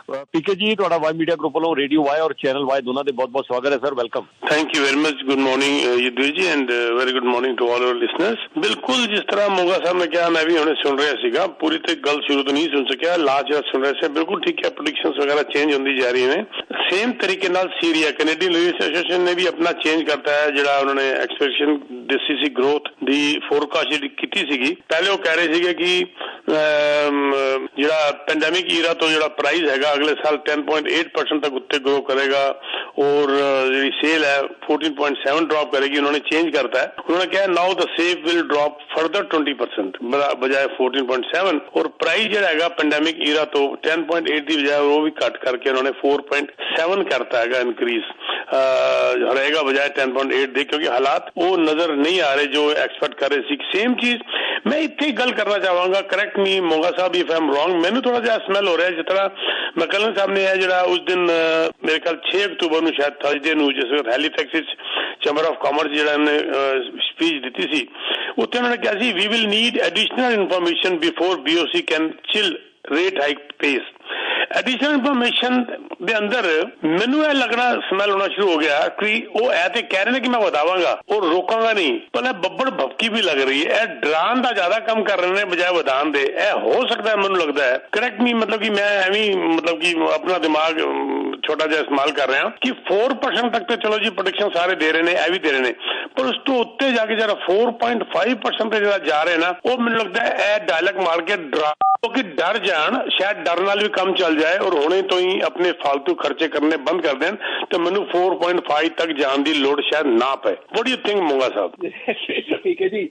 पीके जी तुहाडा Y media group वालों radio Y और चैनल वाई दोनों के बहुत बहुत स्वागत है sir, welcome. Thank you very much, good morning Yudhveer ji and very good morning to all our listeners. बिल्कुल जिस तरह मोगा साहब ने कहा मैं भी हुणे सुन रहा सीगा, पूरी तो गल शुरू तो नहीं सुन सकिया, लास्ट जो सुन रहे थे बिल्कुल ठीक है, प्रेडिक्शंस वगैरह चेंज होती जा रही है। सेम तरीके नाल सीरिया कैनेडियन रिसर्च एसोसिएशन ने भी अपना चेंज करता है, जिहड़ा उन्होंने एक्सपेक्टेशन दिसी सी ग्रोथ दी फोरकास्ट की सीगी। पहले वो कह रहे थे कि जिहड़ा पेंडेमिक ईरा तो जिहड़ा प्राइस हैगा अगले साल 10.8% तक उत्ते ग्रो करेगा और जी सेल है 14.7 ड्रॉप करेगी, उन्होंने चेंज करता है। उन्होंने कहा now the safe will drop further 20% बजाय 14.7 और प्राइस जो है पेंडेमिक ईरा तो 10.8 की बजाय वो भी कट करके उन्होंने 4.7 करता है इंक्रीज रहेगा बजाय 10.8 दे, क्योंकि हालात वो नजर नहीं आ रहे जो एक्सपेक्ट कर रहे थे। सेम चीज मैं इतनी गल करना चाहूंगा, करेक्ट मी मोगा साहब इफ आई एम रॉन्ग, मैंने थोड़ा जा स्मेल हो रहा है जिस तरह मैकलन साहब ने है जरा उस दिन मेरे ख्याल 6 अक्टूबर ਨੂੰ शायद थर्सडे ਨੂੰ जिस वक्त हैलीफैक्स चैंबर ऑफ कॉमर्स ਜਿਹੜਾ ਨੇ स्पीच ਦਿੱਤੀ ਸੀ, ਉੱਥੇ ਉਹਨਾਂ ਨੇ ਕਿਹਾ ਸੀ we will need additional information before BOC can chill rate hike pace। Additional information ਦੇ ਅੰਦਰ ਮੈਨੂੰ ਇਹ ਲੱਗਣਾ ਸਮੈਲ ਹੋਣਾ ਸ਼ੁਰੂ ਹੋ ਗਿਆ ਕਿ ਉਹ ਐ ਤੇ ਕਹਿ ਰਹੇ ਨੇ ਕਿ ਮੈਂ ਵਧਾਵਾਂਗਾ और रोकांगा नहीं, पर बब्बड़ भपकी भी लग रही है, डरान का ज्यादा कम कर रहे हैं बजाय वधान दे। हो सकता है मैनू लगता है, करेक्ट नहीं मतलब कि मैं एवं मतलब कि अपना दिमाग छोटा जा इस्तेमाल कर रहा कि 4% तक तो चलो जी प्रोडिक्शन सारे दे रहे हैं, भी दे रहे हैं, पर उस तो उत्ते जाके जरा 4.5% जरा जा रहे हैं ना, वो मैनू लगता है ए डायलॉग मार के डरा कि डर जान, शायद डर नाल भी कम चल जाए और होने तो ही अपने फालतू खर्चे करने बंद कर दें तो मैनू 4.5 तक जान की लोड़ शायद ना पे। What do you think Moga साहब? ठीक है जी,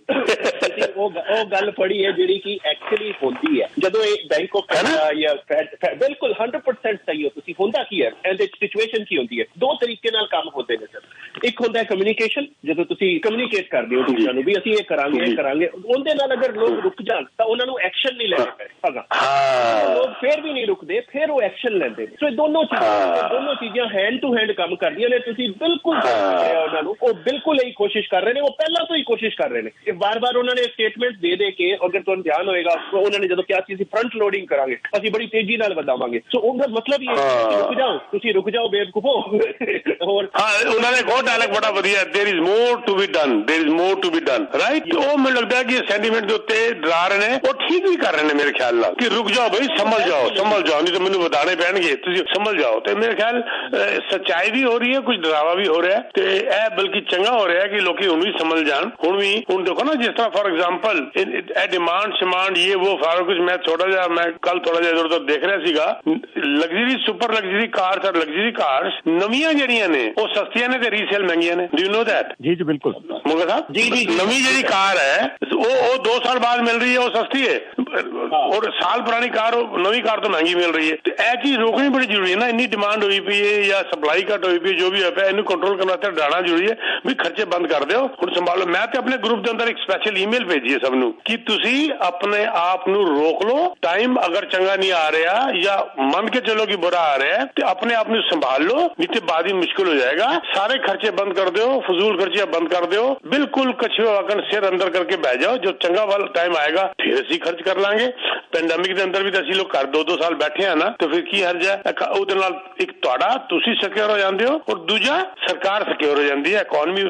ਉਹ ਗੱਲ ਪੜੀ ਹੈ ਜਿਹੜੀ ਕਿ ਐਕਚੁਅਲੀ ਹੁੰਦੀ ਹੈ ਜਦੋਂ ਇਹ ਬੈਂਕ ਆਫ ਕੈਨੇਡਾ ਜਾਂ ਬਿਲਕੁਲ 100% ਸਹੀ ਹੋ ਤੁਸੀਂ। ਹੁੰਦਾ ਕੀ ਹੈ ਇਹਦੇ ਸਿਚੁਏਸ਼ਨ ਕੀ ਹੁੰਦੀ ਹੈ, ਦੋ ਤਰੀਕੇ ਨਾਲ ਕੰਮ ਹੁੰਦੇ ਨੇ ਸਰ। ਇੱਕ ਹੁੰਦਾ ਕਮਿਊਨੀਕੇਸ਼ਨ, ਜਦੋਂ ਤੁਸੀਂ ਕਮਿਊਨੀਕੇਟ ਕਰਦੇ ਹੋ ਦੂਜਿਆਂ ਨੂੰ ਵੀ ਅਸੀਂ ਇਹ ਕਰਾਂਗੇ ਉਹਦੇ ਨਾਲ ਅਗਰ ਲੋਕ ਰੁਕ ਜਾਣ ਤਾਂ ਉਹਨਾਂ ਨੂੰ ਐਕਸ਼ਨ ਨਹੀਂ ਲੈਣਾ ਪੈਗਾ। ਲੋਕ ਫਿਰ ਵੀ ਨਹੀਂ ਰੁਕਦੇ, ਫਿਰ ਉਹ ਐਕਸ਼ਨ ਲੈਂਦੇ ਨੇ। ਸੋ ਇਹ ਦੋਨੋਂ ਚੀਜ਼ਾਂ ਹੈਂਡ ਟੂ ਹੈਂਡ ਕੰਮ ਕਰਦੀਆਂ ਨੇ। ਤੁਸੀਂ ਬਿਲਕੁਲ ਉਹਨਾਂ ਨੂੰ ਉਹ ਬਿਲਕੁਲ ਇਹੀ ਕੋਸ਼ਿਸ਼ ਕਰ ਰਹੇ ਨੇ, ਉਹ ਪਹਿਲਾਂ ਤੋਂ ਹੀ ਕੋਸ਼ਿਸ਼ ਕਰ ਰਹੇ ਨੇ। ਇਹ ਵਾਰ-ਵਾਰ ਉਹਨਾਂ ਨੇ ਸਟੇਟਮੈਂਟ ਦੇ ਕੇ, ਅਗਰ ਤੁਹਾਨੂੰ ਧਿਆਨ ਹੋਏਗਾ ਉਹਨਾਂ ਨੇ ਜਦੋਂ ਕਿਹਾ ਸੀ ਅਸੀਂ ਫਰੰਟ ਲੋਡਿੰਗ ਕਰਾਂਗੇ, ਅਸੀਂ ਬੜੀ ਤੇਜ਼ੀ ਨਾਲ ਵਧਾਵਾਂਗੇ। ਸੋ ਉਹਦਾ ਮਤਲਬ ਇਹ ਹੈ ਤੁਸੀਂ ਰੁਕ ਜਾਓ ਬੇਵਕੂਫੋ। ਹੋਰ ਉਹਨਾਂ ਨੇ ਬਹੁਤ ਡਾਇਲੌਗ ਬੜਾ ਵਧੀਆ, there is more to be done, there is more to be done, right. ਉਹ ਮੈਨੂੰ ਲੱਗਦਾ ਹੈ ਕਿ ਸੈਂਟੀਮੈਂਟ ਦੇ ਉੱਤੇ ਡਰਾ ਰਹੇ ਨੇ, ਉਹ ਠੀਕ ਵੀ ਕਰ ਰਹੇ ਨੇ ਮੇਰੇ ਖਿਆਲ ਨਾਲ ਕਿ ਰੁਕ ਜਾਓ ਬਈ, ਸਮਝ ਜਾਓ ਨਹੀਂ ਤਾਂ ਮੈਨੂੰ ਵਧਾਣੇ ਪੈਣਗੇ, ਤੁਸੀਂ ਸਮਝ ਜਾਓ। ਤੇ ਮੇਰੇ ਖਿਆਲ ਸੱਚਾਈ ਵੀ ਹੋ ਰਹੀ ਹੈ, ਕੁਝ ਡਰਾਵਾ ਵੀ ਹੋ ਰਿਹਾ ਤੇ ਇਹ ਬਲਕਿ ਚੰਗਾ ਹੋ ਰਿਹਾ ਕਿ ਲੋਕੀ ਹੁਣ ਵੀ ਸਮਝ ਜਾਣ। ਹੁਣ ਦੇਖੋ ਨਾ, ਜਿਸ ਤਰ੍ਹਾਂ ਫॉर एग्जांपल ਇਹ ਡਿਮਾਂਡ ਇਹ वो सारा कुछ मैं कल थोड़ा जिहा इधर उधर देख रहा सीगा, लग्जरी सुपर लग्जरी कार्स और लग्जरी कार्स नवीਆਂ ਜਿਹੜੀਆਂ ਨੇ ਉਹ ਸਸਤੀਆਂ ਨੇ ਤੇ ਰੀਸੇਲ ਮਹਿੰਗੀਆਂ ਨੇ। Do you know that? जी जी बिल्कुल मोगा साहब, जी नवी ਜਿਹੜੀ ਕਾਰ ਹੈ ਉਹ 2 साल बाद मिल रही है, वो सस्ती है, और साल पुरानी कार नवी कार तो महंगी मिल रही है। तो यह चीज रोकनी बड़ी जरूरी है ना, इन्नी डिमांड हुई पई है या सप्लाई घट हुई पई, जो भी है इन्हें कंट्रोल करने वास्ते डालना जरूरी है भी खर्चे बंद कर दो, हुण संभालो। मैं तो अपने ग्रुप के अंदर एक स्पैशल ईमेल भेजी है सबनू कि तुसी अपने आप नू रोक लो, टाइम अगर चंगा नहीं आ रहा या मन के चलो कि बुरा आ रहा है तो अपने आप नू संभाल लो, नहीं तो बाद ही मुश्किल हो जाएगा। सारे खर्चे बंद कर दो, फजूल खर्चे बंद कर दो, बिल्कुल कछुए वाकन सिर अंदर करके बह जाओ, जब चंगा वाला टाइम आएगा फिर असी खर्च कर लांगे। पेंडेमिक के अंदर भी असी लोग घर 2-2 साल बैठे हैं ना, तो फिर की हर्ज है? ਉਹਦੇ ਨਾਲ ਇੱਕ ਤੁਹਾਡਾ ਤੁਸੀਂ ਸਿਕਿਉਰ ਹੋ ਜਾਂਦੇ ਹੋ ਔਰ ਦੂਜਾ ਸਰਕਾਰ ਸਿਕਿਉਰ ਹੋ ਜਾਂਦੀ ਹੈ, ਇਕਨੋਮੀ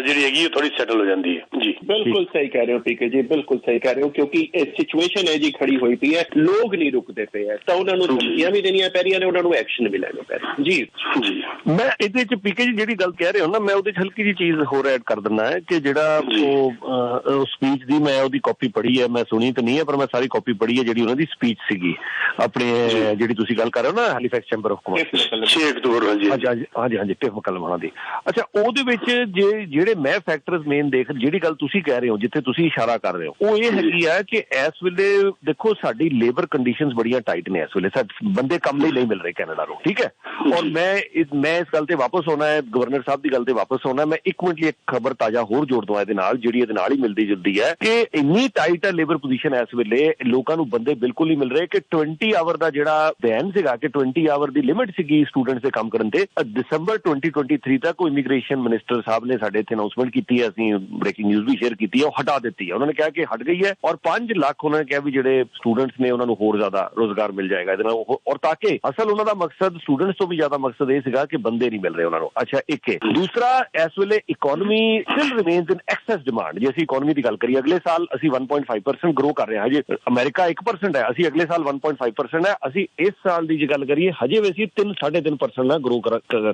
ਜਿਹੜੀ ਹੈਗੀ ਉਹ ਥੋੜੀ ਸੈਟਲ ਹੋ ਜਾਂਦੀ ਹੈ। ਜੀ ਬਿਲਕੁਲ ਸਹੀ ਕਹਿ ਰਹੇ ਹੋ ਪੀਕੇ ਜੀ, ਬਿਲਕੁਲ ਸਹੀ ਕਹਿ ਰਹੇ ਹੋ, ਕਿਉਂਕਿ ਇਹ ਸਿਚੁਏਸ਼ਨ ਹੈ ਜੀ ਖੜੀ ਹੋਈ ਪਈ ਹੈ, ਲੋਕ ਨਹੀਂ ਰੁਕਦੇ ਪਏ ਹੈ, ਤਾਂ ਉਹਨਾਂ ਨੂੰ ਧਮਕੀਆਂ ਵੀ ਦੇਣੀਆਂ ਪੈ ਰਹੀਆਂ ਨੇ, ਉਹਨਾਂ ਨੂੰ ਐਕਸ਼ਨ ਵੀ ਲੈਣੇ ਪੈ ਰਹੇ। ਜੀ ਜੀ ਮੈਂ ਇਹਦੇ ਚ ਪੀਕੇ ਜੀ ਜਿਹੜੀ ਗੱਲ ਕਹਿ ਰਹੇ ਹੋ ਨਾ, ਮੈਂ ਉਹਦੇ ਚ ਹਲਕੀ ਜਿਹੀ ਚੀਜ਼ ਹੋਰ ਐਡ ਕਰ ਦਿੰਦਾ ਹੈ ਕਿ ਜਿਹੜਾ ਉਹ ਸਪੀਚ ਦੀ ਮੈਂ ਉਹਦੀ ਕਾਪੀ ਪੜ੍ਹੀ ਹੈ, ਮੈਂ ਸੁਣੀ ਤਾਂ ਨਹੀਂ ਹੈ ਪਰ ਮੈਂ ਸਾਰੀ ਕਾਪੀ ਪੜ੍ਹੀ ਹੈ ਜਿਹੜੀ ਉਹਨਾਂ ਦੀ ਸਪੀਚ ਸੀਗੀ ਆਪਣੇ ਜਿਹੜੀ ਤੁਸੀਂ ਗੱਲ ਕਰ ਰਹੇ ਹੋ ਨਾ Halifax chamber of commerce 6 October. ਹਾਂਜੀ ਟਿਫ ਮਕਲਮਣਾ ਦੀ। ਅੱਛਾ, ਉਹਦੇ ਵਿੱਚ ਜਿਹੜੇ ਮੈਂ ਫੈਕਟਰਸ ਮੇਨ ਜਿਹੜੀ ਗੱਲ ਤੁਸੀਂ ਕਹਿ ਰਹੇ ਹੋ, ਜਿੱਥੇ ਤੁਸੀਂ ਇਸ਼ਾਰਾ ਕਰ ਰਹੇ ਹੋ, ਉਹ ਇਹ ਹੈਗੀ ਆ ਕਿ ਇਸ ਵੇਲੇ ਦੇਖੋ ਸਾਡੀ ਲੇਬਰ ਕੰਡੀਸ਼ਨਸ ਬੜੀਆਂ ਟਾਈਟ ਨੇ ਇਸ ਵੇਲੇ, ਬੰਦੇ ਕੰਮ ਲਈ ਨਹੀਂ ਮਿਲ ਰਹੇ ਕੈਨੇਡਾ ਨੂੰ, ਠੀਕ ਹੈ। ਔਰ ਮੈਂ ਇਸ ਗੱਲ ਤੇ ਵਾਪਸ ਆਉਣਾ ਹੈ, ਗਵਰਨਰ ਸਾਹਿਬ ਦੀ ਗੱਲ ਤੇ ਵਾਪਸ ਆਉਣਾ। ਮੈਂ ਇੱਕ ਮਿੰਟ ਲਈ ਇੱਕ ਖਬਰ ਤਾਜ਼ਾ ਹੋਰ ਜੋੜ ਦਵਾਂ ਇਹਦੇ ਨਾਲ, ਜਿਹੜੀ ਇਹਦੇ ਨਾਲ ਹੀ ਮਿਲਦੀ ਜੁਲਦੀ ਹੈ ਕਿ ਇੰਨੀ ਟਾਈਟ ਹੈ ਲੇਬਰ ਪੋਜੀਸ਼ਨ ਇਸ ਵੇਲੇ, ਲੋਕਾਂ ਨੂੰ ਬੰਦੇ ਬਿਲਕੁਲ ਨਹੀਂ ਮਿਲ ਰਹੇ ਕਿ 20 ਆਵਰ ਦਾ ਜਿਹੜਾ ਬੈਨ ਸੀਗਾ ਕਿ 20 ਆਵਰ ਦੀ ਲਿਮਿਟ ਸੀਗੀ ਸਟੂਡੈਂਟਸ ਦੇ ਕੰਮ ਕਰਨ ਤੇ, ਦਸੰਬਰ 2023 ਤੱਕ ਉਹ ਇਮੀਗ੍ਰੇਸ਼ਨ ਮਿਨਿਸਟਰ ਸਾਹਿਬ ਨੇ ਸਾਡੇ ਇੱਥੇ ਅਨਾਉਂਸਮੈਂਟ ਕੀਤੀ ਹੈ, ਅਸੀਂ ਬ੍ਰੇਕਿੰਗ ਨਿਊਜ਼ ਵੀ ਸ਼ੇਅਰ ਕੀਤੀ ਹੈ, ਉਹ ਹਟਾ ਦਿੱਤੀ ਹੈ। ਉਹਨਾਂ ਨੇ ਕਿਹਾ ਕਿ ਹਟ ਗਈ ਹੈ ਔਰ 5 ਲੱਖ ਉਹਨਾਂ ਨੇ ਕਿਹਾ ਵੀ ਜਿਹੜੇ ਸਟੂਡੈਂਟਸ ਨੇ ਉਹਨਾਂ ਨੂੰ ਹੋਰ ਜ਼ਿਆਦਾ ਰੋਜ਼ਗਾਰ ਮਿਲ ਜਾਏਗਾ ਇਹਦੇ ਨਾਲ। ਔਰ ਤਾਂ ਕਿ ਅਸਲ ਉਹਨਾਂ ਦਾ ਮਕਸਦ ਸਟੂਡੈਂਟਸ ਤੋਂ ਵੀ ਜ਼ਿਆਦਾ ਮਕਸਦ ਇਹ ਸੀਗਾ ਕਿ ਬੰਦੇ ਨਹੀਂ ਮਿਲ ਰਹੇ ਉਹਨਾਂ ਨੂੰ। ਅੱਛਾ, ਇੱਕ ਹੈ। ਦੂਸਰਾ, ਇਸ ਵੇਲੇ ਇਕੋਨਮੀ ਸਟਿਲ ਰਿਮੇਨਸ ਇਨ ਐਕਸੈਸ ਡਿਮਾਂਡ। ਜੇ ਅਸੀਂ ਇਕੋਨਮੀ ਦੀ ਗੱਲ ਕਰੀਏ, ਅਗਲੇ ਸਾਲ ਅਸੀਂ 1.5% ਗਰੋ ਕਰ ਰਹੇ ਹਾਂ। ਹਜੇ ਅਮਰੀਕਾ 1% ਹੈ, ਅਸੀਂ ਅਗਲੇ ਸਾਲ 1.5% ਹੈ। ਅਸੀਂ ਇਸ ਸਾਲ ਦੀ ਜੇ ਗੱਲ ਕਰੀਏ ਹਜੇ ਵੀ ਅਸੀਂ 3-3.5% ਨਾਲ ਗਰੋ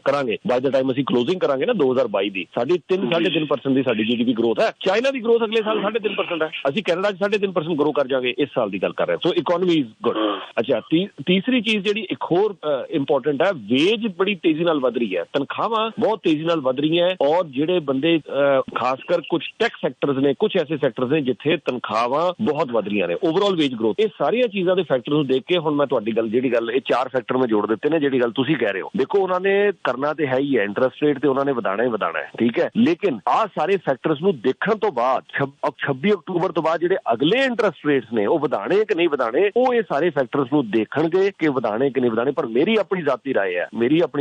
ਕਰਾਂਗੇ। ਬਾਈ ਦਾ ਟਾਈਮ ਅਸੀਂ ਕਲੋਜ਼ਿੰਗ ਕਰਾਂਗੇ ਨਾ 2022 ਦੀ, ਸਾਡੀ 3-3.5% ਦੀ ਸਾਡੀ GDP ਗਰੋਥ ਹੈ। ਚਾਈਨਾ ਦੀ ਗਰੋਥ ਅਗਲੇ ਸਾਲ 3.5% ਹੈ। ਅਸੀਂ ਕੈਨੇਡਾ 'ਚ 3.5% ਗਰੋ ਕਰ ਜਾਵਾਂਗੇ ਇਸ ਸਾਲ ਦੀ ਗੱਲ ਕਰ ਰਹੇ ਹਾਂ। ਸੋ ਇਕੋਨਮੀ ਇਜ਼ ਗੁੱਡ। ਅੱਛਾ, ਤੀਸਰੀ ਚੀਜ਼ ਜਿਹੜੀ ਇੱਕ ਹੋਰ ਇੰਪੋਰਟੈਂਟ ਹੈ, ਵੇਜ ਬੜੀ ਤੇਜ਼ੀ ਨਾਲ ਵਧ ਰਹੀ ਹੈ, ਤਨਖਾਹਾਂ ਬਹੁਤ ਤੇਜ਼ੀ ਨਾਲ ਵਧ ਰਹੀਆਂ ਔਰ ਜਿਹੜੇ ਬੰਦੇ ਖਾਸ ਕਰ ਕੁਝ ਟੈਕ ਸੈਕਟਰਸ ਨੇ, ਕੁਝ ਐਸੇ ਸੈਕਟਰਸ ਨੇ ਜਿੱਥੇ ਤਨਖਾਹਾਂ ਬਹੁਤ ਵਧ ਰਹੀਆਂ ਨੇ, ਓਵਰਆਲ ਵੇਜ ਗਰੋਥ। ਇਹ ਸਾਰੀਆਂ ਚੀਜ਼ਾਂ ਦੇ ਫੈਕਟਰ ਨੂੰ ਦੇਖ ਕੇ ਹੁਣ ਮੈਂ ਤੁਹਾਡੀ ਗੱਲ ਜਿਹੜੀ ਗੱਲ, ਇਹ 4 ਫੈਕਟਰ ਮੈਂ ਜੋੜ ਦਿੱਤੇ ਨੇ ਜਿਹੜੀ ਗੱਲ ਤੁਸੀਂ ਕਹਿ ਰਹੇ ਹੋ। ਦੇਖੋ, ਉਹਨਾਂ ਨੇ ਕਰਨਾ ਤੇ ਹੈ ਹੀ ਹੈ, ਇੰਟਰਸਟ ਰੇਟ ਤੇ ਉਹਨਾਂ ਨੇ ਵਧਾਣਾ ਹੀ ਵਧਾਣਾ ਹੈ, ਠੀਕ ਹੈ, ਲੇਕਿਨ ਆਹ ਸਾਰੇ ਫੈਕਟਰਸ ਨੂੰ ਦੇਖਣ ਤੋਂ ਬਾਅਦ 26 ਅਕਤੂਬਰ ਤੋਂ ਬਾਅਦ ਜਿਹੜੇ ਅਗਲੇ ਇੰਟਰਸਟ ਰੇਟਸ ਨੇ ਉਹ ਵਧਾਣੇ ਕਿ ਨਹੀਂ ਵਧਾਣੇ, ਉਹ ਇਹ ਸਾਰੇ ਫੈਕਟਰਸ ਨੂੰ ਦੇਖਣਗੇ ਕਿ ਵਧਾਣੇ ਕਿ ਨਹੀਂ ਵਧਾਣੇ। ਪਰ ਮੇਰੀ ਆਪਣੀ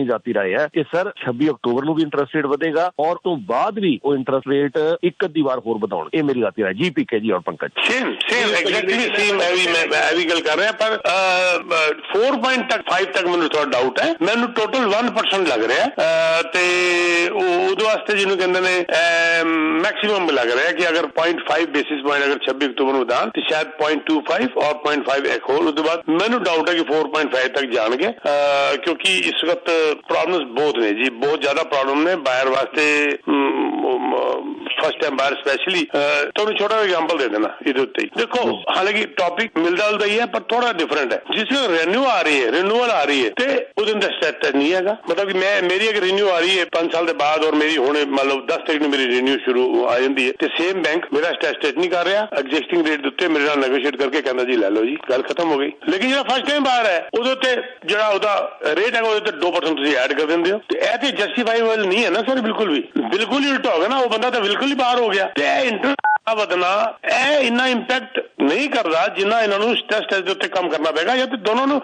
ਜ਼ਾਤੀ ਰਾਏ ਹੈ ਕਿ ਸਰ 26 ਅਕਤੂਬਰ ਨੂੰ ਵੀ ਇੰਟਰਸਟ ਰੇਟ ਵਧੇਗਾ ਔਰ ਤੋਂ ਬਾਅਦ ਵੀ ਉਹ ਇੰਟਰਸਟ ਰੇਟ ਇੱਕ ਅੱਧੀ ਵਾਰ ਹੋਰ ਵਧਾਉਣ। ਇਹ ਮੇਰੀ ਜ਼ਾਤੀ ਰਾਏ। ਜੀ PK ਜੀ ਔਰ ਪੰਕਜ। Same exactly same. ਮੈਂ ਵੀ ਗੱਲ ਕਰ ਰਿਹਾ, ਪਰ 4.5 ਤੱਕ ਮੈਨੂੰ ਥੋੜਾ ਡਾਊਟ ਹੈ। ਮੈਨੂੰ ਟੋਟਲ 1% ਲੱਗ ਰਿਹਾ ਤੇ ਉਹਦੇ ਵਾਸਤੇ ਜਿਹਨੂੰ ਕਹਿੰਦੇ ਨੇ ਮੈਕਸਿਮਮ ਲੱਗ ਰਿਹਾ ਕਿ ਅਗਰ 0.5 ਬੇਸਿਸ ਪੁਆਇੰਟ ਅਗਰ 26 ਅਕਤੂਬਰ ਨੂੰ ਵਧਾਣ ਤੇ ਸ਼ਾਇਦ 0.25 ਔਰ 0.5 ਇੱਕ ਹੋਰ। ਉਹਦੇ ਬਾਅਦ ਮੈਨੂੰ ਡਾਊਟ ਹੈ ਕਿ 4.5 ਤੱਕ ਜਾਣਗੇ ਕਿਉਂਕਿ ਇਸ ਵਕਤ ਪ੍ਰੋਬਲਮਸ ਬਹੁਤ ਨੇ ਜੀ, ਬਹੁਤ ਜ਼ਿਆਦਾ ਪ੍ਰੋਬਲਮ ਨੇ ਬਾਇਰ ਵਾਸਤੇ। First time ਬਾਇਰ specially. ਤੁਹਾਨੂੰ ਛੋਟਾ ਐਗਜ਼ਾਮਪਲ ਦੇ ਦੇਣਾ ਇਹਦੇ ਉੱਤੇ। ਦੇਖੋ, ਹਾਲਾਂਕਿ ਟੌਪਿਕ ਮਿਲਦਾ ਜੁਲਦਾ ਹੀ ਹੈ ਪਰ ਥੋੜਾ ਡਿਫਰੈਂਟ ਹੈ। ਜਿਸ ਨੂੰ ਰਿਨਿਊਅਲ ਆ ਰਹੀ ਹੈ ਤੇ ਉਹਦੇ ਅੰਦਰ ਸਟੈਟ ਨਹੀਂ ਹੈਗਾ। ਮਤਲਬ ਕਿ ਮੇਰੀ ਅਗਰ ਰਿਨਿਊ ਆ ਰਹੀ ਹੈ 5 ਸਾਲ ਦੇ ਬਾਅਦ ਔਰ ਮੇਰੀ ਹੁਣ ਮਤਲਬ 10 ਤਰੀਕ ਨੂੰ ਮੇਰੀ ਰਿਨਿਊ ਸ਼ੁਰੂ ਆ ਜਾਂਦੀ ਹੈ ਤੇ ਸੇਮ ਬੈਂਕ ਮੇਰਾ ਸਟੈਟ ਨਹੀਂ ਕਰ ਰਿਹਾ, ਐਗਜ਼ਿਸਟਿੰਗ ਰੇਟ ਦੇ ਉੱਤੇ ਮੇਰੇ ਨਾਲ ਨੈਗੋਸ਼ੀਏਟ ਕਰਕੇ ਕਹਿੰਦਾ ਜੀ ਲੈ ਲਓ ਜੀ, ਗੱਲ ਖਤਮ ਹੋ ਗਈ। ਲੇਕਿਨ ਜਿਹੜਾ ਫਸਟ ਟਾਈਮ ਬਾਹਰ ਹੈ ਉਹਦੇ ਉੱਤੇ ਜਿਹੜਾ ਉਹਦਾ ਰੇਟ ਹੈਗਾ ਉਹਦੇ ਤੇ 2% ਤੁਸੀਂ ਐਡ ਕਰ ਦਿੰਦੇ ਹੋ ਤੇ ਇਹ ਤੇ ਜਸਟੀਫਾਈਬਲ ਨਹੀਂ ਹੈ ਨਾ ਸਰ। ਬਿਲਕੁਲ ਹੀ ਉਲਟਾ ਹੋ ਗਿਆ ਨਾ, ਉਹ ਬੰਦਾ ਤਾਂ ਬਿਲਕੁਲ ਹੀ ਬਾਹਰ ਹੋ ਗਿਆ ਤੇ ਇਹ ਇੰਟਰਸਟ ਵਧਣਾ ਇਹ ਇੰਨਾ ਇੰਪੈਕਟ ਨਹੀਂ ਕਰਦਾ ਜਿੰਨਾ ਇਹਨਾਂ ਨੂੰ ਸਟੈਟ ਦੇ ਉੱਤੇ ਕੰਮ ਕਰਨਾ ਪਏਗਾ। ਜਾਂ ਤੇ ਦੋਨੋਂ ਨੂੰ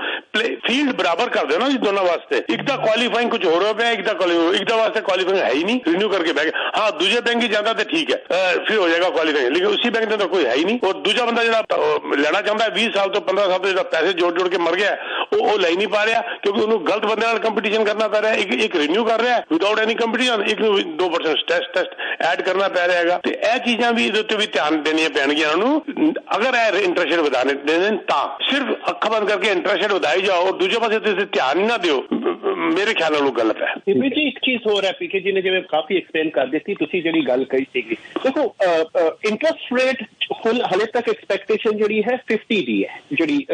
ਫੀਲਡ ਬਰਾਬਰ ਕਰ ਦੇਣਾ ਜੀ ਦੋਨਾਂ ਵਾਸਤੇ। ਇੱਕ ਦਾ ਕੁਆਲੀਫਾਈਂਗ ਕੁਝ ਹੋਰ ਹੋ ਪਿਆ, ਇੱਕ ਦਾ ਵਾਸਤੇ ਕੁਆਲੀਫਾਈਂਗ ਹੈ ਹੀ ਨਹੀਂ, ਰਿਨਿਊ ਕਰਕੇ ਬਹਿ ਗਿਆ। ਹਾਂ, ਦੂਜੇ ਬੈਂਕ ਹੀ ਜਾਂਦਾ ਤੇ ਠੀਕ ਹੈ, ਫਿਰ ਹੋ ਜਾਏਗਾ ਕੁਆਲੀਫਾਈਂਗ, ਲੇਕਿਨ ਉसी ਬੈਂਕ ਦੇ ਤਾਂ ਕੋਈ ਹੈ ਹੀ ਨਹੀਂ। ਔਰ ਦੂਜਾ ਬੰਦਾ ਜਿਹੜਾ ਲੈਣਾ ਚਾਹੁੰਦਾ 20 ਸਾਲ ਤੋਂ 15 ਸਾਲ ਤੋਂ ਜਿਹੜਾ ਪੈਸੇ ਜੋੜ ਕੇ ਮਰ ਗਿਆ ਉਹ ਲੈ ਨਹੀਂ ਪਾ ਰਿਹਾ ਕਿਉਂਕਿ ਉਹਨੂੰ ਗਲਤ ਬੰਦੇ ਨਾਲ ਕੰਪੀਟੀਸ਼ਨ ਕਰਨਾ ਪੈ ਰਿਹਾ। ਇੱਕ ਰਿਨਿਊ ਕਰ ਰਿਹਾ ਵਿਦਆਊਟ ਐਨੀ ਕੰਪੀਟੀਸ਼ਨ, ਇੱਕ ਨੂੰ 2% ਟੈਸਟ ਐਡ ਕਰਨਾ ਪੈ ਰਿਹਾ ਹੈਗਾ। ਤੇ ਇਹ ਚੀਜ਼ਾਂ ਵੀ ਇਹਦੇ ਉੱਤੇ ਵੀ ਧਿਆਨ ਦੇਣੀਆਂ ਪੈਣਗੀਆਂ ਉਹਨੂੰ। ਅਗਰ ਇਹ ਇੰਟਰਸਟ ਰੇਟ ਵਧਾਣੇ ਦੇਣ ਤਾਂ ਸਿਰਫ ਅੱਖਾਂ ਬੰਦ ਕਰਕੇ ਇੰਟਰਸਟ ਰੇਟ ਵਧਾਈ ਜਾਓ ਔਰ ਦੂਜੇ ਪਾਸੇ ਤੁਸੀਂ ਧਿਆਨ ਹੀ ਨਾ ਦਿਓ, ਮੇਰੇ ਖਿਆਲ ਨਾਲ ਉਹ ਗਲਤ ਹੈ। ਜੀ ਇੱਕ ਚੀਜ਼ ਹੋਰ ਹੈ, PK ਜੀ ਨੇ ਜਿਵੇਂ ਕਾਫੀ ਐਕਸਪਲੇਨ ਕਰ ਦਿੱਤੀ, ਤੁਸੀਂ ਜਿਹੜੀ ਗੱਲ ਕਹੀ ਸੀਗੀ। ਦੇਖੋ, ਇੰਟਰਸਟ ਰੇਟ ਹਲੇ ਤੱਕ ਐਕਸਪੈਕਟੇਸ਼ਨ ਜਿਹੜੀ ਹੈ 50 ਦੀ ਹੈ, ਜਿਹੜੀ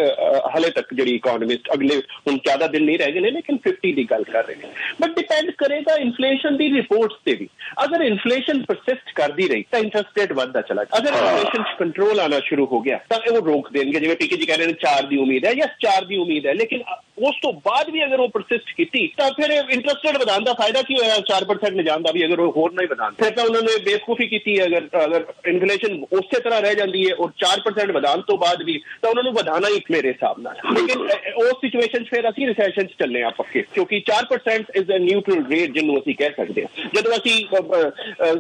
ਹਲੇ ਤੱਕ ਜਿਹੜੀ ਇਕੋਨੋਮਿਸਟ ਅਗਲੇ ਹੁਣ ਜ਼ਿਆਦਾ ਦਿਨ ਨਹੀਂ ਰਹਿ ਗਏ ਨੇ ਲੇਕਿਨ 50 ਦੀ ਗੱਲ ਕਰ ਰਹੇ ਨੇ। ਬਟ ਡਿਪੈਂਡ ਕਰੇਗਾ ਇਨਫਲੇਸ਼ਨ ਦੀ ਰਿਪੋਰਟਸ ਤੇ ਵੀ। ਅਗਰ ਇਨਫਲੇਸ਼ਨ ਪਰਸਿਸਟ ਕਰਦੀ ਰਹੀ ਤਾਂ ਇੰਟਰਸਟ ਰੇਟ ਵੱਧਦਾ ਚਲਾ ਗਿਆ। ਅਗਰ ਇਨਫਲੇਸ਼ਨ 'ਚ ਕੰਟਰੋਲ ਆਉਣਾ ਸ਼ੁਰੂ ਹੋ ਗਿਆ ਤਾਂ ਉਹ ਰੋਕ ਦੇਣਗੇ। ਜਿਵੇਂ PK ਜੀ ਕਹਿ ਰਹੇ ਨੇ 4 ਦੀ ਉਮੀਦ ਹੈ ਜਾਂ 4 ਦੀ ਉਮੀਦ ਹੈ, ਲੇਕਿਨ ਉਸ ਤੋਂ ਬਾਅਦ ਵੀ ਅਗਰ ਉਹ ਪਰਸਿਸਟ ਕੀਤੀ ਤਾਂ ਫਿਰ ਇੰਟਰਸਟ ਰੇਟ ਵਧਾਉਣ ਦਾ ਫਾਇਦਾ ਕੀ ਹੋਇਆ 4% ਲਿਜਾਣ ਦਾ ਵੀ, ਅਗਰ ਉਹ ਹੋਰ ਨਹੀਂ ਵਧਾਉਣ ਫਿਰ ਤਾਂ ਉਹਨਾਂ ਨੇ ਬੇਵਕੂਫੀ ਕੀਤੀ ਹੈ। ਅਗਰ ਇਨਫਲੇਸ਼ਨ ਉਸੇ ਤਰ੍ਹਾਂ ਰਹਿ ਜਾਂਦੀ ਹੈ ਔਰ 4% ਵਧਾਉਣ ਤੋਂ ਬਾਅਦ ਵੀ ਤਾਂ ਉਹਨਾਂ ਨੂੰ ਵਧਾਉਣਾ ਹੀ ਮੇਰੇ ਹਿਸਾਬ ਨਾਲ। ਲੇਕਿਨ ਉਸ ਸਿਚੁਏਸ਼ਨ 'ਚ ਫਿਰ ਅਸੀਂ ਰਿਸੈਸ਼ਨ 'ਚ ਚੱਲੇ ਆ ਪੱਕੇ, ਕਿਉਂਕਿ 4% ਇਜ਼ ਅ ਨਿਊਟਰਲ ਰੇਟ ਜਿਹਨੂੰ ਅਸੀਂ ਕਹਿ ਸਕਦੇ ਹਾਂ। ਜਦੋਂ ਅਸੀਂ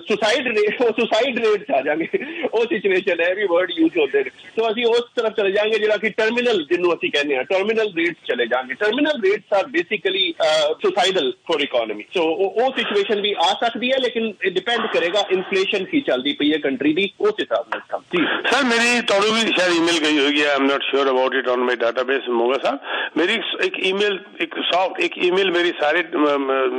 ਸੁਸਾਈਡ ਰੇਟ ਆ ਜਾਵਾਂਗੇ, ਉਹ ਸਿਚੁਏਸ਼ਨ ਹੈ ਵੀ ਵਰਡ ਯੂਜ਼ ਹੁੰਦੇ ਨੇ, ਤਾਂ ਅਸੀਂ ਉਸ ਤਰਫ ਚਲੇ ਜਾਵਾਂਗੇ ਜਿਹੜਾ ਕਿ ਟਰਮੀਨਲ ਜਿਹਨੂੰ ਅਸੀਂ ਕਹਿੰਦੇ ਹਾਂ, ਟਰਮੀਨਲ ਰੇਟਸ ਚਲੇ ਜਾਵਾਂਗੇ। Terminal rates are basically suicidal for economy. So ਉਹ ਸਿਚੁਏਸ਼ਨ ਵੀ ਆ ਸਕਦੀ ਹੈ, ਲੇਕਿਨ ਡਿਪੈਂਡ ਕਰੇਗਾ ਇਨਫਲੇਸ਼ਨ ਕੀ ਚੱਲਦੀ ਪਈ ਹੈ ਕੰਟਰੀ ਦੀ, ਉਸ ਹਿਸਾਬ ਨਾਲ ਕੰਮ। ਜੀ ਸਰ, ਮੇਰੀ ਤੁਹਾਨੂੰ ਵੀ ਸ਼ਾਇਦ ਈਮੇਲ ਗਈ ਹੋगी, I am not sure about it on my database Moga sahab. मेरी एक ईमेल मेरी सारे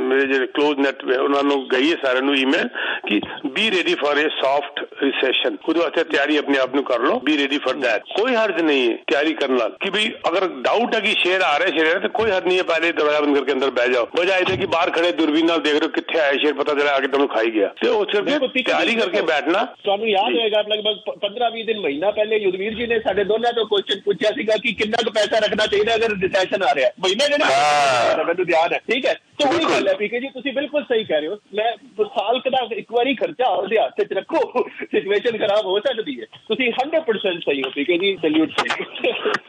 मेरे जो क्लोज नेट ਉਹਨਾਂ ਨੂੰ ਗਈ ਹੈ ਸਾਰਿਆਂ ਨੂੰ ਈਮੇਲ ਕਿ be ready for a soft recession ਉਹਦੇ ਵਾਸਤੇ ਤਿਆਰੀ ਆਪਣੇ ਆਪ ਨੂੰ ਕਰ ਲਓ ਬੀ ਰੈਡੀ ਫॉर दैट ਕੋਈ ਹਰਜ नहीं है ਤਿਆਰੀ ਕਰਨ ਨਾਲ ਕਿ ਭਈ ਅਗਰ डाउट है कि शेर आ रहे शेर तो कोई हद नहीं है पहले दरवाजा बंद करके अंदर बैठ जाओ बजाय थे कि बाहर खड़े दूरबीन नाल देख रहे हो किथे आया शेर पता चला आके तुम खाई गया तो उस करके तैयारी करके बैठना ਤੁਹਾਨੂੰ याद होएगा लगभग 15-20 दिन महीना पहले युद्धवीर जी ने साडे दोनों तो क्वेश्चन पूछा सीगा कि कितना क पैसा रखना चाहिए अगर रिसेशन आ रहा है महीने ਜਿਹੜਾ ਮੈਨੂੰ ध्यान है ठीक है तो वही गल है पीके जी ਤੁਸੀਂ ਬਿਲਕੁਲ ਸਹੀ ਕਹਿ ਰਹੇ ਹੋ ਮੈਂ ਸਾਲ ਦਾ ਇੱਕ ਵਾਰੀ ਖਰਚਾ ਉਹਦੇ ਹੱਥ 'ਚ ਰੱਖੋ ਸਿਚੁਏਸ਼ਨ ਖਰਾਬ ਹੋ ਸਕਦੀ ਹੈ ਤੁਸੀਂ 100% ਸਹੀ ਹੋ पीके जी सैल्यूट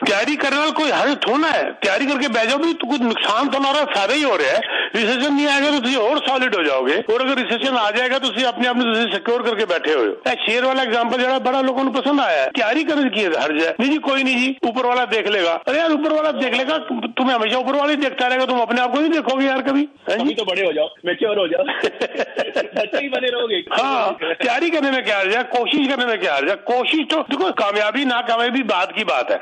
तैयारी करने वाला कोई हर्ज थोड़ा है तैयारी करके बैठ जाओ भी तो कुछ नुकसान तो ना हो रहा फायदा ही हो रहा है रिसेशन नहीं आएगा तो तुम और सॉलिड हो जाओगे और अगर रिसेशन आ जाएगा तो अपने आप में सिक्योर करके बैठे हुए हो शेयर वाला एग्जाम्पल जरा बड़ा लोगों को पसंद आया है तैयारी करने की हर्ज है नहीं जी कोई नहीं जी ऊपर वाला देख लेगा अरे यार ऊपर वाला देख लेगा तुम्हें हमेशा ऊपर वाला ही देखता रहेगा तुम अपने आप को नहीं देखोगे यार कभी तो बड़े हो जाओ मैच्योर हो जाओ बच्चे ही बने रहोगे हाँ तैयारी करने में क्या हर्ज है कोशिश करने में क्या हर्ज है कोशिश तो देखो कामयाबी नाकामयाबी बात की बात है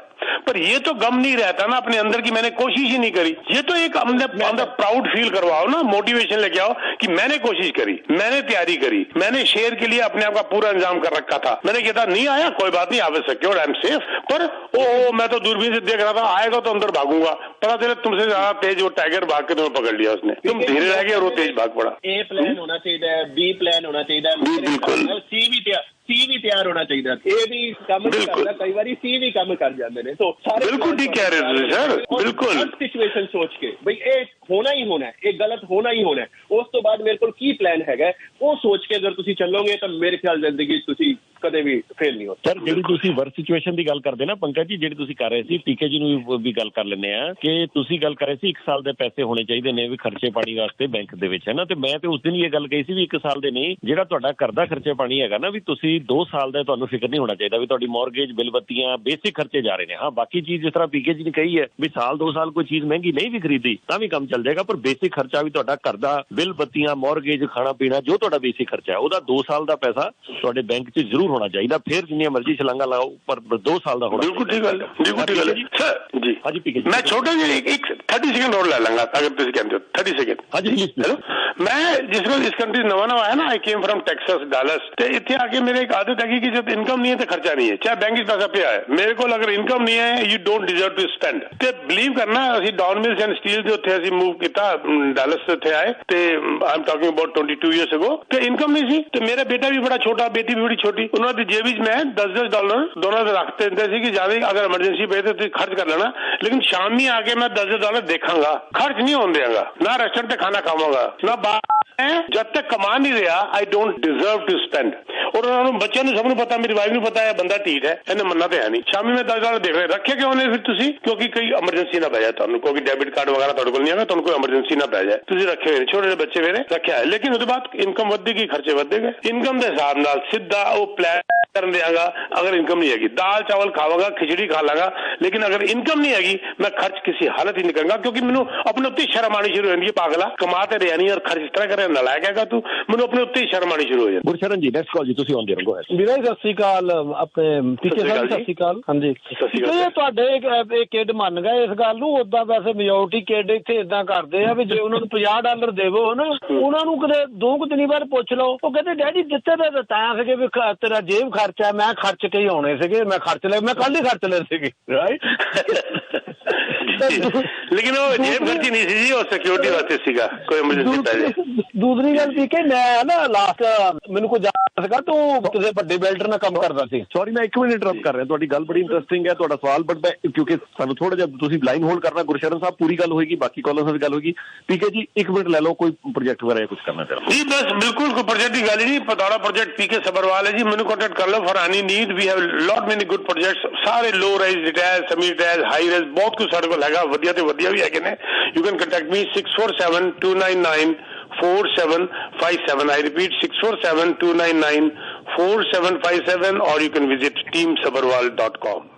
पर ये तो गम नहीं रहता ना अपने अंदर की मैंने कोशिश ही नहीं करी ये तो एक अंदर प्राउड फील करवाओ ना मोटिवेशन लेके आओ कि मैंने कोशिश करी मैंने तैयारी करी मैंने शेयर के लिए अपने आप का पूरा इंतजाम कर रखा था मैंने कहा था नहीं आया कोई बात नहीं आवे सिक्योर आई एम सेफ पर मैं तो दूरबीन से देख रहा था आएगा तो अंदर भागूंगा पता चले तुमसे ज्यादा तेज वो टाइगर भाग के तुम्हें पकड़ लिया उसने तुम धीरे रह गए और वो तेज भाग पड़ा ए प्लान होना चाहिए बी प्लान होना चाहिए बिल्कुल सी भी तैयार होना चाहिए ए भी काम नहीं करता कई बार सी भी काम कर जाते हैं तो सारे बिल्कुल ठीक कह रहे हो सर बिल्कुल सिचुएशन सोच के भाई ये होना ही होना है ये गलत होना ही होना है उस तो बाद मेरे को की प्लान है वो सोच के अगर तुसी चलोगे तो मेरे ख्याल जिंदगी तुसी ਕਦੇ ਵੀ ਫੇਲ ਨਹੀਂ ਹੋ ਸਰ ਜਿਹੜੀ ਤੁਸੀਂ ਵਰਸ ਸਿਚੁਏਸ਼ਨ ਦੀ ਗੱਲ ਕਰਦੇ ਨਾ ਪੰਕਜ ਜੀ ਜਿਹੜੀ ਤੁਸੀਂ ਕਰ ਰਹੇ ਸੀ ਪੀਕੇ ਜੀ ਨੂੰ ਵੀ ਗੱਲ ਕਰ ਲੈਂਦੇ ਆ ਕਿ ਤੁਸੀਂ ਗੱਲ ਕਰ ਰਹੇ ਸੀ 1 ਸਾਲ ਦੇ ਪੈਸੇ ਹੋਣੇ ਚਾਹੀਦੇ ਨੇ ਵੀ ਖਰਚੇ ਪਾਣੀ ਵਾਸਤੇ ਬੈਂਕ ਦੇ ਵਿੱਚ ਹੈ ਨਾ ਤੇ ਮੈਂ ਤੇ ਉਸ ਦਿਨ ਇਹ ਗੱਲ ਕਹੀ ਸੀ ਵੀ 1 ਸਾਲ ਦੇ ਨਹੀਂ ਜਿਹੜਾ ਤੁਹਾਡਾ ਘਰ ਦਾ ਖਰਚੇ ਪਾਣੀ ਹੈਗਾ ਨਾ ਵੀ ਤੁਸੀਂ 2 ਸਾਲ ਦਾ ਤੁਹਾਨੂੰ ਫਿਕਰ ਨਹੀਂ ਹੋਣਾ ਚਾਹੀਦਾ ਵੀ ਤੁਹਾਡੀ ਮੌਰਗੇਜ ਬਿੱਲ ਬੱਤੀਆਂ ਬੇਸਿਕ ਖਰਚੇ ਜਾ ਰਹੇ ਨੇ ਹਾਂ ਬਾਕੀ ਚੀਜ਼ ਜਿਸ ਤਰ੍ਹਾਂ ਪੀਕੇ ਜੀ ਨੇ ਕਹੀ ਹੈ ਵੀ ਸਾਲ 2 ਸਾਲ ਕੋਈ ਚੀਜ਼ ਮਹਿੰਗੀ ਨਹੀਂ ਵੀ ਖਰੀਦੀ ਤਾਂ ਵੀ ਕੰਮ ਚੱਲ ਜਾਏਗਾ ਪਰ ਬੇਸਿਕ ਖਰਚਾ ਵੀ ਤੁਹਾਡਾ ਘਰ ਦਾ ਬਿੱਲ ਬੱਤੀਆਂ ਮੌਰਗੇਜ ਖਾਣਾ ਪੀਣਾ ਜੋ ਤੁਹਾਡਾ ਬੇਸਿਕ ਖਰਚਾ ਹੈ ਉਹਦਾ 2 ਸਾਲ ਦਾ ਪੈਸਾ ਤੁਹਾਡੇ ਬੈਂਕ 'ਚ ਜ਼ਰੂਰ ਹੋਣਾ ਚਾਹੀਦਾ ਫਿਰ जिन्नी मर्जी छलांगा लगाओ पर 2 साल का होना बिल्कुल ठीक है सर जी हाँ जी पीके मैं छोटा जी एक 30 सेकंड और ले लूंगा अगर तुम कहते हो 30 सेकंड हाँ जी हेलो मैं जिस वक्त इस कंट्री नवा आया ना आई केम फ्रॉम टेक्सास डालस तो इतने आके मेरे एक आदत है कि जब इनकम नहीं है तो खर्चा नहीं है चाहे बैंक से पैसा पे आए मेरे को अगर इनकम नहीं है you don't deserve to spend तो बिलीव करना असं डॉन मिल्स एंड स्टील जो थे असं मूव किया डालस से थे आए तो I am talking about 22 years ago तो इनकम नहीं सी तो मेरा बेटा भी बड़ा छोटा बेटी भी बड़ी छोटी उन्होंने जेब में $10 दोनों रखते थे कि ज्यादा अगर इमरजेंसी पे तो खर्च कर लेना लेकिन शाम में आके मैं $10 देखांगा खर्च नहीं होने देगा ना रेस्टोरेंट पे खाना खावांगा ना जब तक कमा नहीं रहा I don't deserve to spend और बच्चों ने सबने पता मेरी वाइफ ने पता है बंदा ठीक है इन्हें मनना तो है नहीं शामी में $10 देख रहे रखे क्यों ने फिर तुसी क्योंकि कोई एमरजेंसी ना पै जाए तुहानू कोई डेबिट कार्ड वगैरह तुहाडे कोल नहीं है तुहानू कोई एमरजेंसी ना पै जाए तुसी रखे हुए छोटे बच्चे मेरे रखे है लेकिन उसके बाद इनकम वधेगी खर्चे वधेगे इनकम के हिसाब नाल सीधा वो प्लान कर देगा अगर इनकम नहीं हैगी दाल चावल खावागा खिचड़ी खा लागा लेकिन अगर इनकम नहीं हैगी मैं खर्च किसी हालत ही नहीं करूंगा क्योंकि मैनू अपने उत्ते शर्म आनी शुरू हो जाती है पागला कमा ते रहा नहीं और खर्च इस तरह करे नलायक हैगा तू मैनू अपने उत्ते शर्म आनी शुरू हो जाती गुरशरण जी नेक्स्ट कॉल जी ਤੁਸੀਂ ਆਉਂਦੇ ਰਹੋ ਵੀਰੇ ਸਤਿ ਸ਼੍ਰੀ ਅਕਾਲ ਆਪਣੇ ਟੀਚਰ ਸਾਹਿਬ ਸਤਿ ਸ਼੍ਰੀ ਅਕਾਲ ਹਾਂਜੀ ਇਹ ਤੁਹਾਡੇ ਇਹ ਕਿਡ ਮੰਨ ਗਏ ਇਸ ਗੱਲ ਨੂੰ ਉਦਾਂ ਵੈਸੇ ਮੈਜੋਰਟੀ ਕਿਡ ਇੱਥੇ ਇਦਾਂ ਕਰਦੇ ਆ ਵੀ ਜੇ ਉਹਨਾਂ ਨੂੰ $50 ਦੇਵੋ ਨਾ ਉਹਨਾਂ ਨੂੰ ਕਦੇ 2 ਦਿਨੀ ਬਾਅਦ ਪੁੱਛ ਲਓ ਉਹ ਕਹਿੰਦੇ ਡੈਡੀ ਦਿੱਤੇ ਤਾਂ ਸੀਗੇ ਵੀ ਤੇਰਾ ਜੇਬ ਖਰਚਾ ਮੈਂ ਖਰਚ ਕੇ ਹੀ ਆਉਣੇ ਸੀਗੇ ਮੈਂ ਖਰਚ ਲਏ ਮੈਂ ਕੱਲ ਹੀ ਖਰਚ ਲਏ ਸੀਗੇ ਰਾਈਟ लेकिन वो जेब खर्ची नहीं सी जी और सिक्योरिटी वास्ते सीगा कोई इमरजेंसी पै जाए दूसरी गल सी कि मैं ना लास्ट ਮੈਨੂੰ ਕੋਈ ਜਾਣਦਾ ਸੀਗਾ ਤੂੰ ਕਿਸੇ ਵੱਡੇ ਬਿਲਡਰ ਨਾਲ ਕੰਮ ਕਰਦਾ ਸੀ ਸੌਰੀ ਮੈਂ 1 ਮਿੰਟ ਇੰਟਰਰਪਟ ਕਰ ਰਿਹਾ ਤੁਹਾਡੀ ਗੱਲ ਬੜੀ ਇੰਟਰਸਟਿੰਗ ਹੈ ਤੁਹਾਡਾ ਸਵਾਲ ਬਟ ਮੈਂ ਕਿਉਂਕਿ ਸਾਨੂੰ ਥੋੜਾ ਜਿਹਾ ਤੁਸੀਂ ਲਾਈਨ ਹੋਲਡ ਕਰਨਾ ਗੁਰਸ਼ਰਨ ਸਾਹਿਬ ਪੂਰੀ ਗੱਲ ਹੋਏਗੀ ਬਾਕੀ ਕਾਲਰਸ ਨਾਲ ਵੀ ਗੱਲ ਹੋਏਗੀ ਪੀਕੇ ਜੀ 1 ਮਿੰਟ ਲੈ ਲਓ ਕੋਈ ਪ੍ਰੋਜੈਕਟ ਵਗੈਰਾ ਕੁਝ ਕਰਨਾ ਚਾਹੁੰਦਾ जी बस बिल्कुल कोई प्रोजेक्ट की गल ही नहीं पताड़ा प्रोजेक्ट पीके सबरवाल है जी मैंने कॉन्टेक्ट कर लो for any need we have lot many good projects सारे low rise retire semi retire high rise बहुत कुछ सारे को लगा वधिया ते वधिया भी है ने you can contact me 6472994757 I repeat 6472994757 or you can visit teamsabarwal.com